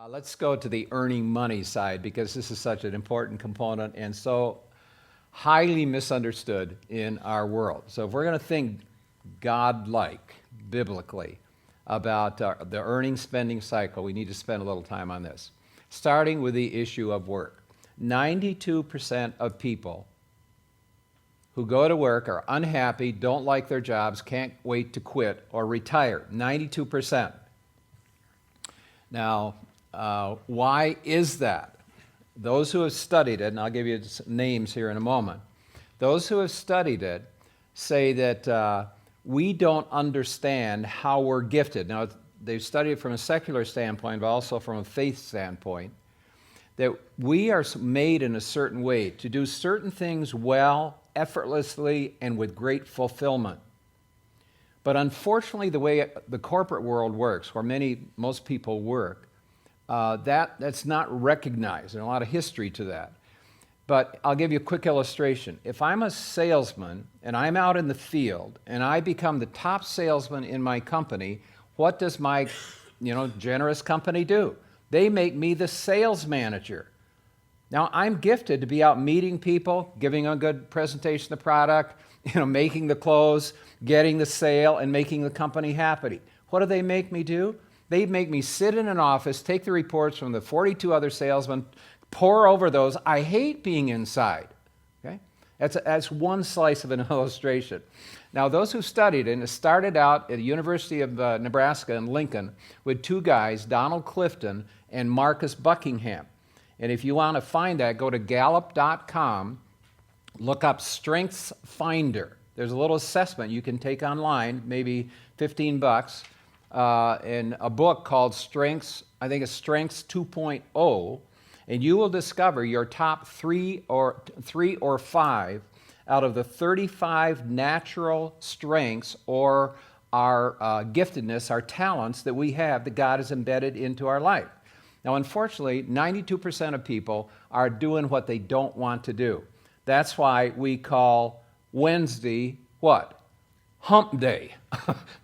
Let's go to the earning money side because this is such an important component and so highly misunderstood in our world. So if we're going to think God-like, biblically, about the earning spending cycle, we need to spend a little time on this. Starting with the issue of work. 92% of people who go to work are unhappy, don't like their jobs, can't wait to quit or retire. 92%. Now, why is that? Those who have studied it, and I'll give you names here in a moment, those who have studied it say that we don't understand how we're gifted. Now, they've studied it from a secular standpoint, but also from a faith standpoint, that we are made in a certain way to do certain things well, effortlessly, and with great fulfillment. But unfortunately, the way the corporate world works, where most people work, that's not recognized. There's a lot of history to that. But I'll give you a quick illustration. If I'm a salesman and I'm out in the field and I become the top salesman in my company, what does my generous company do? They make me the sales manager. Now, I'm gifted to be out meeting people, giving a good presentation of the product, making the close, getting the sale, and making the company happy. What do they make me do? They make me sit in an office, take the reports from the 42 other salesmen, pour over those. I hate being inside. Okay? That's one slice of an illustration. Now, those who studied it started out at the University of Nebraska in Lincoln with two guys, Donald Clifton and Marcus Buckingham. And if you want to find that, go to Gallup.com, look up Strengths Finder. There's a little assessment you can take online, maybe $15, in a book called Strengths, I think it's Strengths 2.0, and you will discover your top three or five out of the 35 natural strengths or our giftedness, our talents that we have that God has embedded into our life. Now, unfortunately, 92% of people are doing what they don't want to do. That's why we call Wednesday what? Hump day.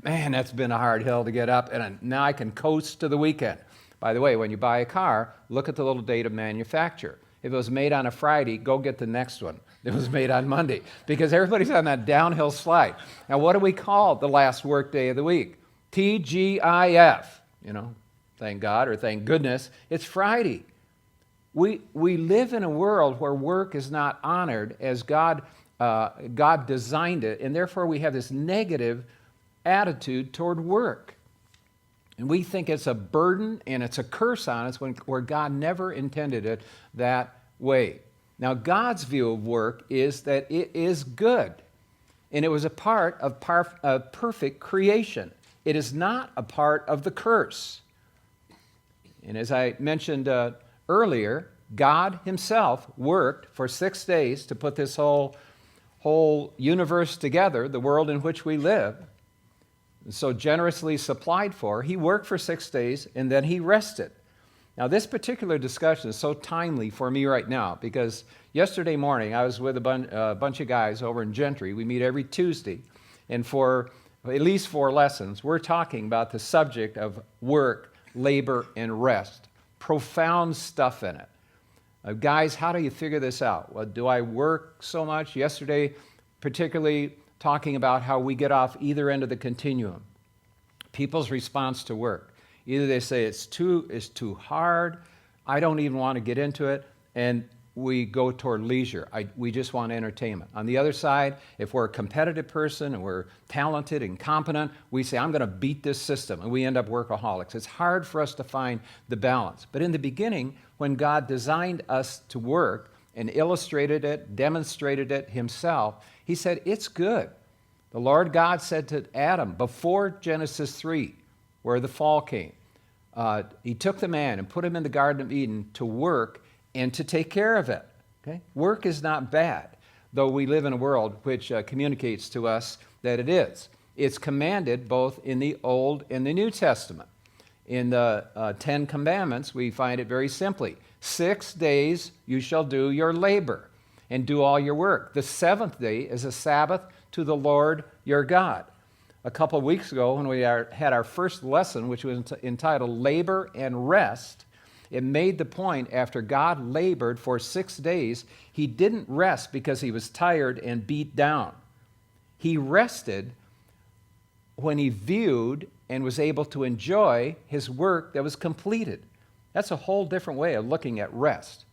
Man, that's been a hard hill to get up, and now I can coast to the weekend. By the way, when you buy a car, look at the little date of manufacture. If it was made on a Friday, go get the next one. It was made on Monday, because everybody's on that downhill slide. Now, what do we call the last work day of the week? TGIF. Thank God or thank goodness, it's Friday. We live in a world where work is not honored as God designed it, and therefore we have this negative attitude toward work. And we think it's a burden and it's a curse on us where God never intended it that way. Now, God's view of work is that it is good, and it was a part of perfect creation. It is not a part of the curse. And as I mentioned earlier, God himself worked for 6 days to put this whole universe together, the world in which we live, so generously supplied for. He worked for 6 days, and then he rested. Now, this particular discussion is so timely for me right now because yesterday morning I was with a bunch of guys over in Gentry. We meet every Tuesday, and for at least 4 lessons, we're talking about the subject of work, labor, and rest. Profound stuff in it. Guys, how do you figure this out? Well, do I work so much? Yesterday, particularly talking about how we get off either end of the continuum. People's response to work. Either they say it's too hard, I don't even want to get into it, and we go toward leisure. We just want entertainment. On the other side, if we're a competitive person and we're talented and competent, we say, I'm going to beat this system, and we end up workaholics. It's hard for us to find the balance. But in the beginning, when God designed us to work and illustrated it, demonstrated it himself, he said, it's good. The Lord God said to Adam, before Genesis 3, where the fall came, he took the man and put him in the Garden of Eden to work and to take care of it. Okay? Work is not bad, though we live in a world which communicates to us that it is. It's commanded both in the Old and the New Testament. In the 10 Commandments, we find it very simply. 6 days you shall do your labor and do all your work. The 7th day is a Sabbath to the Lord your God. A couple of weeks ago, when we had our first lesson, which was entitled Labor and Rest, It made the point after God labored for 6 days, he didn't rest because he was tired and beat down. He rested when he viewed and was able to enjoy his work that was completed. That's a whole different way of looking at rest.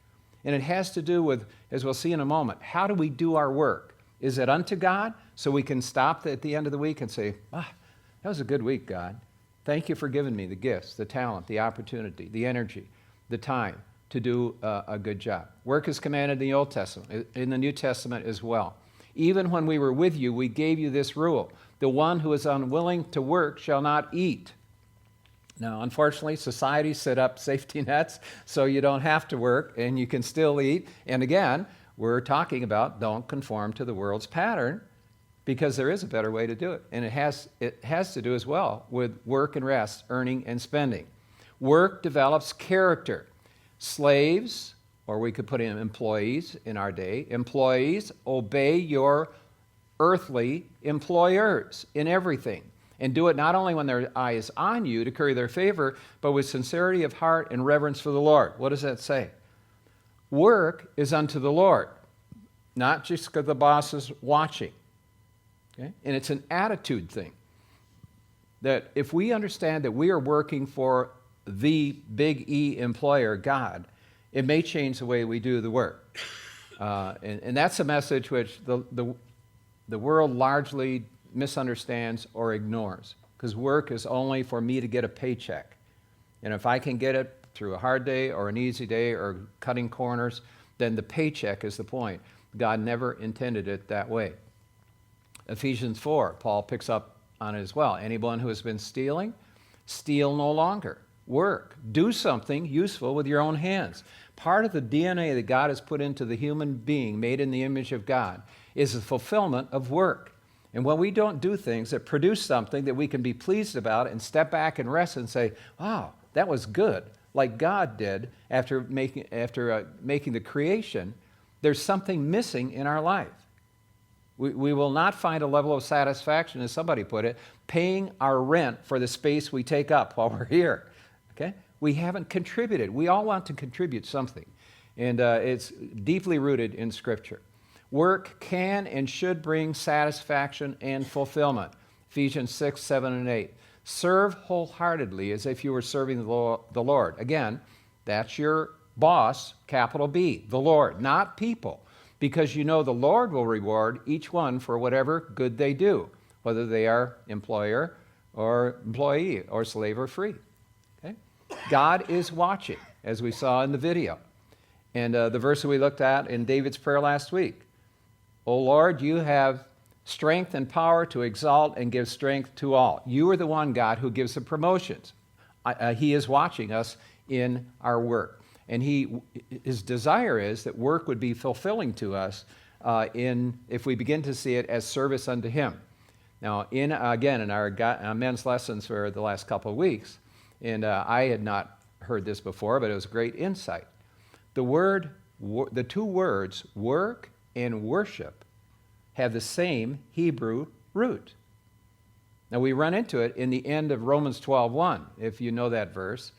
And it has to do with, as we'll see in a moment, how do we do our work? Is it unto God? So we can stop at the end of the week and say, that was a good week, God. Thank you for giving me the gifts, the talent, the opportunity, the energy, the time to do a good job. Work is commanded in the Old Testament, in the New Testament as well. Even when we were with you, we gave you this rule. The one who is unwilling to work shall not eat. Now, unfortunately, society set up safety nets so you don't have to work and you can still eat. And again, we're talking about don't conform to the world's pattern, because there is a better way to do it. And it has to do as well with work and rest, earning and spending. Work develops character. Slaves, or we could put in employees in our day, employees, obey your earthly employers in everything. And do it not only when their eye is on you to curry their favor, but with sincerity of heart and reverence for the Lord. What does that say? Work is unto the Lord, not just because the boss is watching. Okay? And it's an attitude thing. That if we understand that we are working for the big E employer, God, it may change the way we do the work. And that's a message which the world largely misunderstands or ignores, because work is only for me to get a paycheck. And if I can get it through a hard day or an easy day or cutting corners, then the paycheck is the point. God never intended it that way. Ephesians 4, Paul picks up on it as well. Anyone who has been stealing, steal no longer. Work. Do something useful with your own hands. Part of the DNA that God has put into the human being made in the image of God is the fulfillment of work. And when we don't do things that produce something that we can be pleased about and step back and rest and say, wow, that was good, like God did after making the creation, there's something missing in our life. We will not find a level of satisfaction, as somebody put it, paying our rent for the space we take up while we're here. Okay? We haven't contributed. We all want to contribute something. And it's deeply rooted in Scripture. Work can and should bring satisfaction and fulfillment. Ephesians 6, 7, and 8. Serve wholeheartedly as if you were serving the Lord. Again, that's your boss, capital B, the Lord, not people. Because you know the Lord will reward each one for whatever good they do, whether they are employer or employee or slave or free. Okay? God is watching, as we saw in the video. And the verse that we looked at in David's prayer last week. O Lord, you have strength and power to exalt and give strength to all. You are the one, God, who gives the promotions. He is watching us in our work. And his desire is that work would be fulfilling to us if we begin to see it as service unto him. Now, in our men's lessons for the last couple of weeks, and I had not heard this before, but it was great insight. The two words, work and worship, have the same Hebrew root. Now, we run into it in the end of Romans 12:1, if you know that verse.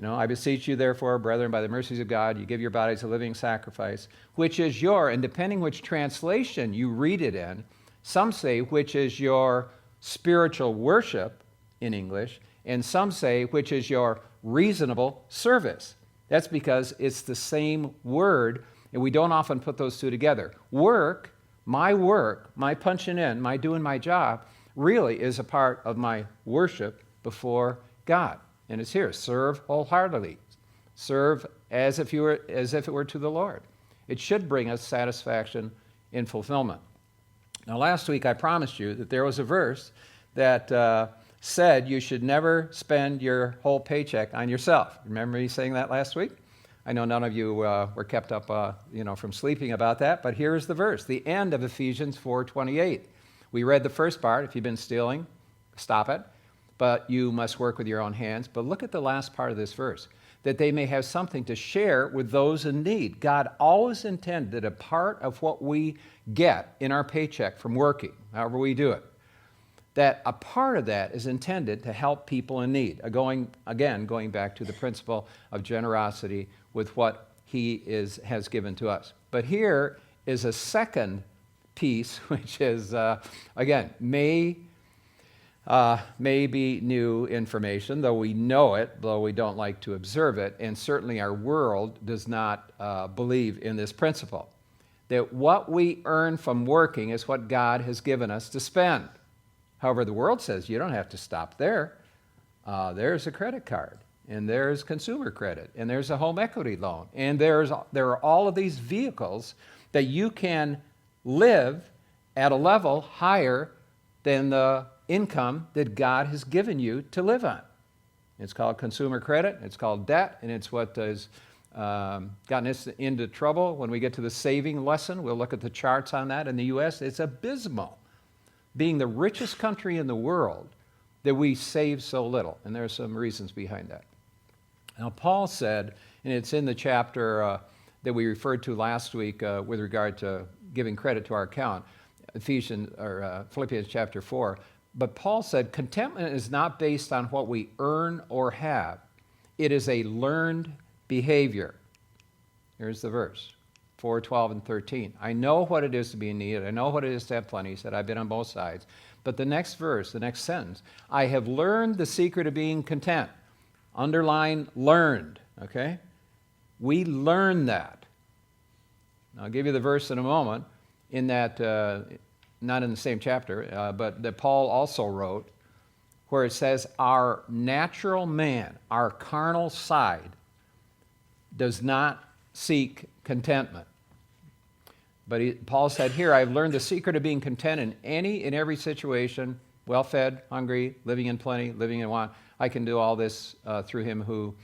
I beseech you, therefore, brethren, by the mercies of God, you give your bodies a living sacrifice, which is and depending which translation you read it in, some say which is your spiritual worship in English, and some say which is your reasonable service. That's because it's the same word, and we don't often put those two together. Work, my punching in, my doing my job, really is a part of my worship before God. And it's here, serve wholeheartedly. Serve as if it were to the Lord. It should bring us satisfaction in fulfillment. Now, last week I promised you that there was a verse that said you should never spend your whole paycheck on yourself. Remember me saying that last week? I know none of you were kept up from sleeping about that, but here is the verse, the end of Ephesians 4:28. We read the first part. If you've been stealing, stop it. But you must work with your own hands. But look at the last part of this verse, that they may have something to share with those in need. God always intended that a part of what we get in our paycheck from working, however we do it, that a part of that is intended to help people in need. Going back to the principle of generosity with what he has given to us. But here is a second piece, which is, again, may be new information, though we know it, though we don't like to observe it, and certainly our world does not believe in this principle, that what we earn from working is what God has given us to spend. However, the world says you don't have to stop there. There's a credit card, and there's consumer credit, and there's a home equity loan, and there are all of these vehicles that you can live at a level higher than the income that God has given you to live on. It's called consumer credit, it's called debt, and it's what has gotten us into trouble. When we get to the saving lesson, we'll look at the charts on that. In the U.S., it's abysmal, being the richest country in the world, that we save so little, and there are some reasons behind that. Now, Paul said, and it's in the chapter that we referred to last week with regard to giving credit to our account, Philippians chapter 4, but Paul said, contentment is not based on what we earn or have. It is a learned behavior. Here's the verse, 4:12 and 13. I know what it is to be in need. I know what it is to have plenty. He said, I've been on both sides. But the next verse, the next sentence, I have learned the secret of being content. Underline learned, okay? We learn that. I'll give you the verse in a moment, in that, not in the same chapter, but that Paul also wrote, where it says, our natural man, our carnal side, does not seek contentment. But Paul said here, I've learned the secret of being content in any and every situation, well-fed, hungry, living in plenty, living in want. I can do all this through him who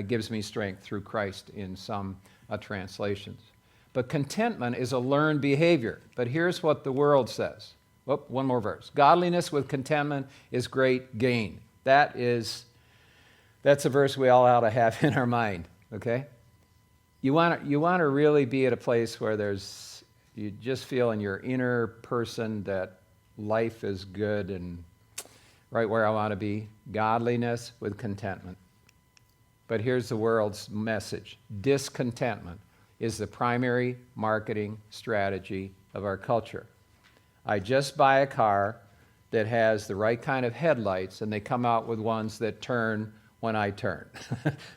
gives me strength, through Christ in some translations. But contentment is a learned behavior. But here's what the world says. One more verse. Godliness with contentment is great gain. That's a verse we all ought to have in our mind, okay? You want to really be at a place where you just feel in your inner person that life is good and right where I want to be. Godliness with contentment. But here's the world's message. Discontentment is the primary marketing strategy of our culture. I just buy a car that has the right kind of headlights, and they come out with ones that turn when I turn.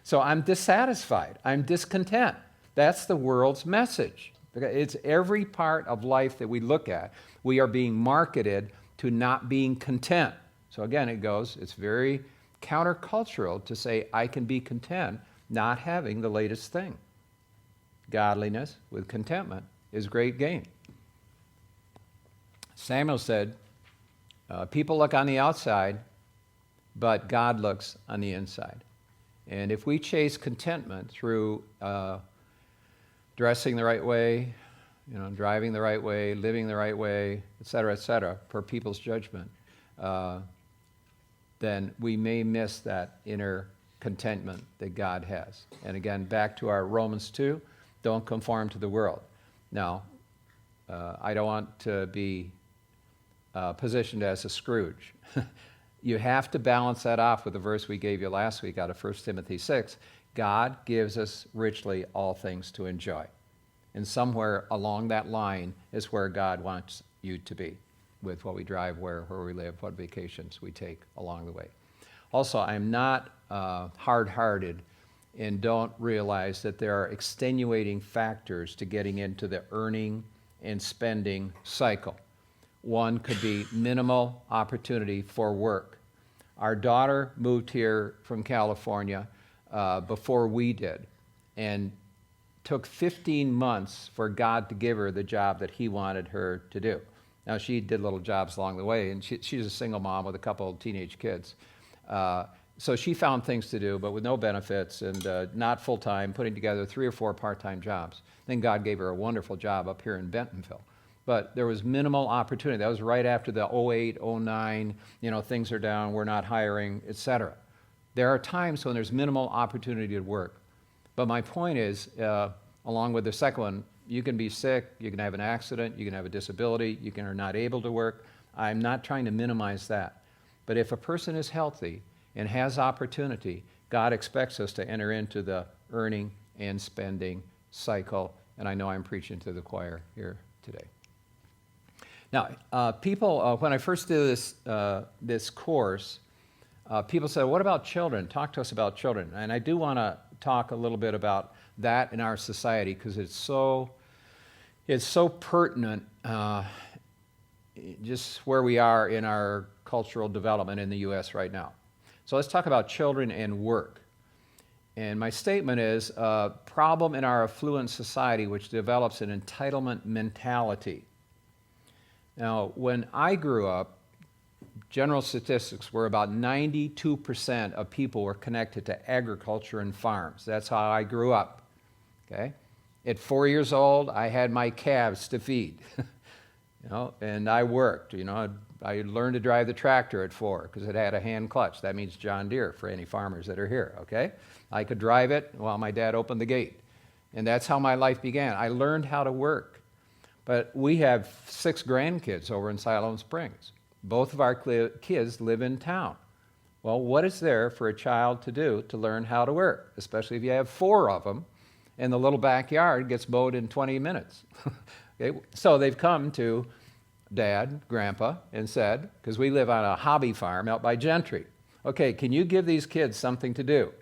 So I'm dissatisfied. I'm discontent. That's the world's message. It's every part of life that we look at. We are being marketed to not being content. So again, it's very countercultural to say I can be content not having the latest thing. Godliness with contentment is great gain. Samuel said, people look on the outside, but God looks on the inside. And if we chase contentment through dressing the right way, driving the right way, living the right way, et cetera, per people's judgment, then we may miss that inner contentment that God has. And again, back to our Romans 2, don't conform to the world. Now, I don't want to be positioned as a Scrooge. You have to balance that off with the verse we gave you last week out of 1 Timothy 6. God gives us richly all things to enjoy. And somewhere along that line is where God wants you to be, with what we drive, where we live, what vacations we take along the way. Also, I'm not hard-hearted and don't realize that there are extenuating factors to getting into the earning and spending cycle. One could be minimal opportunity for work. Our daughter moved here from California before we did, and took 15 months for God to give her the job that he wanted her to do. Now, she did little jobs along the way, and she's a single mom with a couple of teenage kids. So she found things to do, but with no benefits and not full-time, putting together 3 or 4 part-time jobs. Then God gave her a wonderful job up here in Bentonville. But there was minimal opportunity. That was right after the 08, 09, things are down, we're not hiring, et cetera. There are times when there's minimal opportunity to work. But my point is, along with the second one, you can be sick, you can have an accident, you can have a disability, you are not able to work. I'm not trying to minimize that. But if a person is healthy and has opportunity, God expects us to enter into the earning and spending cycle. And I know I'm preaching to the choir here today. Now, people, when I first did this course, people said, what about children? Talk to us about children. And I do want to talk a little bit about that in our society because it's so pertinent just where we are in our cultural development in the U.S. right now. So let's talk about children and work. And my statement is a problem in our affluent society which develops an entitlement mentality. Now, when I grew up, general statistics were about 92% of people were connected to agriculture and farms. That's how I grew up. Okay? At 4 years old, I had my calves to feed. And I worked. I learned to drive the tractor at 4 because it had a hand clutch. That means John Deere for any farmers that are here, okay? I could drive it while my dad opened the gate. And that's how my life began. I learned how to work. But we have 6 grandkids over in Siloam Springs. Both of our kids live in town. Well, what is there for a child to do to learn how to work, especially if you have 4 of them and the little backyard gets mowed in 20 minutes? Okay? So they've come to Dad, Grandpa, and said, because we live on a hobby farm out by Gentry, okay, can you give these kids something to do?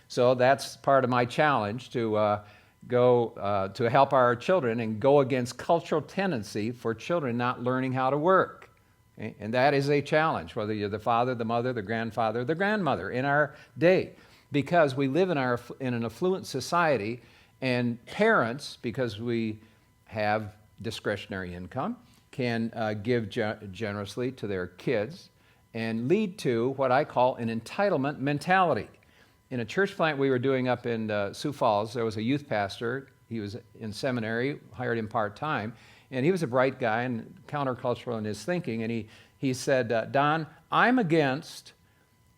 So that's part of my challenge to go to help our children and go against cultural tendency for children not learning how to work. Okay? And that is a challenge, whether you're the father, the mother, the grandfather, the grandmother in our day, because we live in an affluent society, and parents, because we have discretionary income, can give generously to their kids and lead to what I call an entitlement mentality. In a church plant we were doing up in Sioux Falls, there was a youth pastor. He was in seminary, hired him part-time, and he was a bright guy and countercultural in his thinking, and he said, Don, I'm against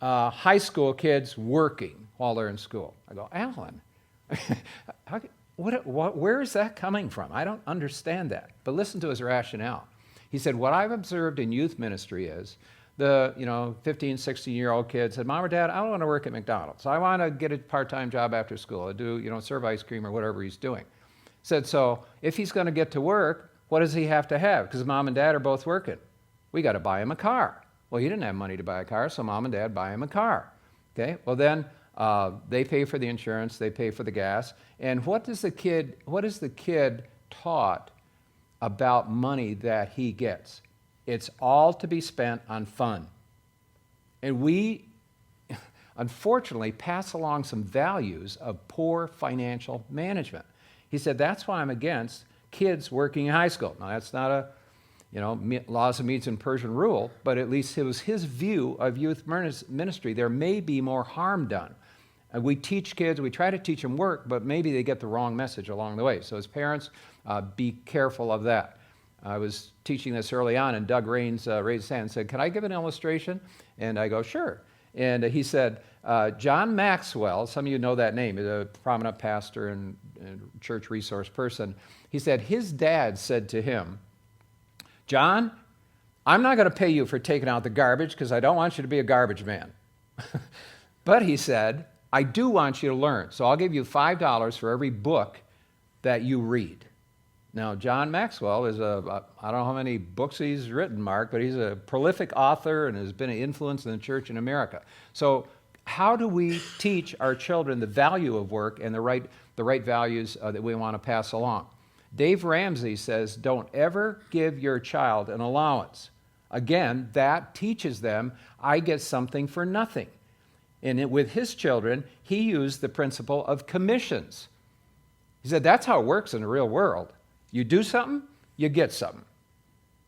high school kids working while they're in school. I go, Alan, where is that coming from? I don't understand that. But listen to his rationale. He said, what I've observed in youth ministry is the 15, 16-year-old kid said, Mom or Dad, I don't want to work at McDonald's. I want to get a part-time job after school. I do, serve ice cream or whatever he's doing. Said, so if he's going to get to work, what does he have to have? Because Mom and Dad are both working. We got to buy him a car. Well, he didn't have money to buy a car, so Mom and Dad buy him a car. Okay, well then they pay for the insurance, they pay for the gas. And what is the kid taught about money that he gets? It's all to be spent on fun. And we, unfortunately, pass along some values of poor financial management. He said, that's why I'm against kids working in high school. Now, that's not a, laws of Medes and Persian rule, but at least it was his view of youth ministry. There may be more harm done. We teach kids, we try to teach them work, but maybe they get the wrong message along the way. So as parents, be careful of that. I was teaching this early on, and Doug Raines raised his hand and said, can I give an illustration? And I go, sure. And he said, John Maxwell, some of you know that name, he's a prominent pastor and church resource person. He said his dad said to him, John, I'm not going to pay you for taking out the garbage because I don't want you to be a garbage man. But he said, I do want you to learn, so I'll give you $5 for every book that you read. Now, John Maxwell is I don't know how many books he's written, Mark, but he's a prolific author and has been an influence in the church in America. So how do we teach our children the value of work and the right values that we want to pass along? Dave Ramsey says, don't ever give your child an allowance. Again, that teaches them, I get something for nothing. And with his children, he used the principle of commissions. He said, that's how it works in the real world. You do something, you get something.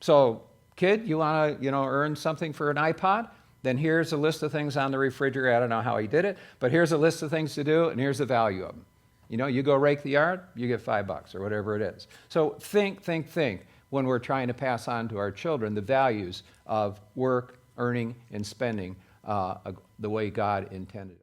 So, kid, you want to, earn something for an iPod? Then here's a list of things on the refrigerator. I don't know how he did it, but here's a list of things to do, and here's the value of them. You go rake the yard, you get $5 or whatever it is. So think when we're trying to pass on to our children the values of work, earning, and spending the way God intended.